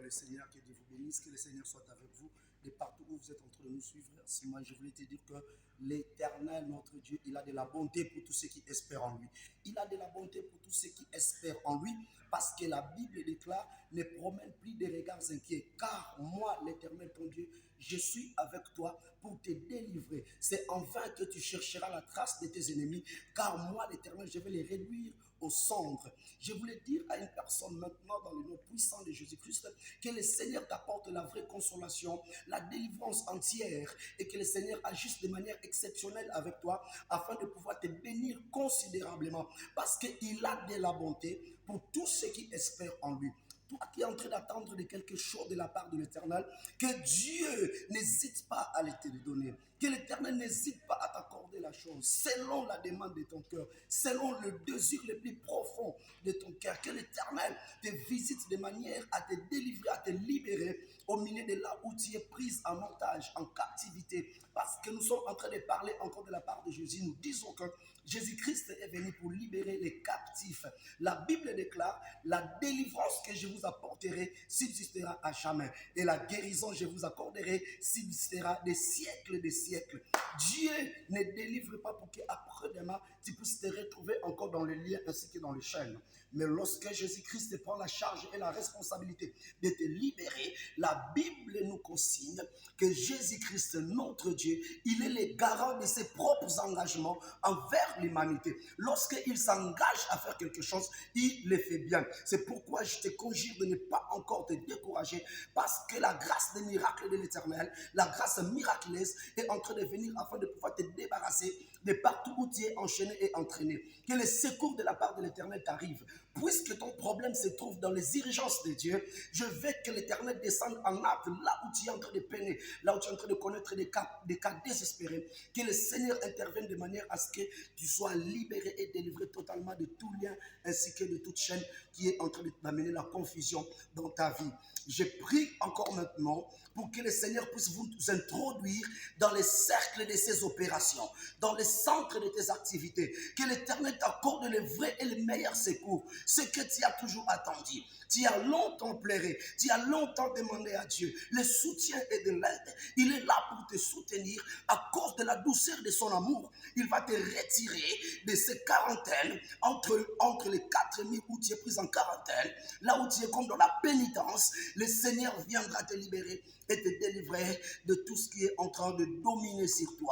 le Seigneur, que Dieu vous bénisse, que le Seigneur soit avec vous de partout où vous êtes en train de nous suivre. Moi, je voulais te dire que l'Éternel, notre Dieu, il a de la bonté pour tous ceux qui espèrent en lui. Il a de la bonté pour tous ceux qui espèrent en lui, parce que la Bible déclare: ne promène plus des regards inquiets, car moi, l'Éternel, ton Dieu, je suis avec toi pour te délivrer. C'est en vain que tu chercheras la trace de tes ennemis, car moi, l'Éternel, je vais les réduire aux cendres. Je voulais dire à une personne maintenant, dans le nom puissant de Jésus-Christ, que le Seigneur t'apporte la vraie consolation, la délivrance entière, et que le Seigneur agisse de manière exceptionnelle avec toi, afin de pouvoir te bénir considérablement, parce qu'il a de la bonté pour tous ceux qui espèrent en lui. Toi qui es en train d'attendre de quelque chose de la part de l'Éternel, que Dieu n'hésite pas à te le donner. Que l'Éternel n'hésite pas à t'accorder la chose selon la demande de ton cœur, selon le désir le plus profond de ton cœur. Que l'Éternel te visite de manière à te délivrer, à te libérer au milieu de là où tu es prise en otage, en captivité. Parce que nous sommes en train de parler encore de la part de Jésus. Nous disons que Jésus-Christ est venu pour libérer les captifs. La Bible déclare: la délivrance que je vous apporterai subsistera à jamais, et la guérison je vous accorderai subsistera des siècles des siècles. Dieu ne délivre pas pour qu'après-demain tu puisses te retrouver encore dans les liens ainsi que dans les chaînes. Mais lorsque Jésus-Christ prend la charge et la responsabilité de te libérer, la Bible nous consigne que Jésus-Christ, notre Dieu, il est le garant de ses propres engagements envers l'humanité. Lorsqu'il s'engage à faire quelque chose, il le fait bien. C'est pourquoi je te conjure de ne pas encore te décourager, parce que la grâce des miracles de l'Éternel, la grâce miraculeuse est en train de venir afin de pouvoir te débarrasser de partout où tu es enchaîné et entraîné. Que le secours de la part de l'Éternel t'arrive. Puisque ton problème se trouve dans les urgences de Dieu, je veux que l'Éternel descende en acte là où tu es en train de peiner, là où tu es en train de connaître des cas désespérés. Que le Seigneur intervienne de manière à ce que tu sois libéré et délivré totalement de tout lien ainsi que de toute chaîne qui est en train d'amener la confusion dans ta vie. Je prie encore maintenant pour que le Seigneur puisse vous introduire dans les cercles de ses opérations, dans les centres de tes activités. Que l'Éternel t'accorde le vrai et le meilleur secours, ce que tu as toujours attendu. Tu as longtemps pleuré, tu as longtemps demandé à Dieu le soutien et de l'aide. Il est là pour te soutenir à cause de la douceur de son amour. Il va te retirer de ces quarantaines entre les 4000 où tu es pris en quarantaine, là où tu es comme dans la pénitence. Le Seigneur viendra te libérer et te délivrer de tout ce qui est en train de dominer sur toi.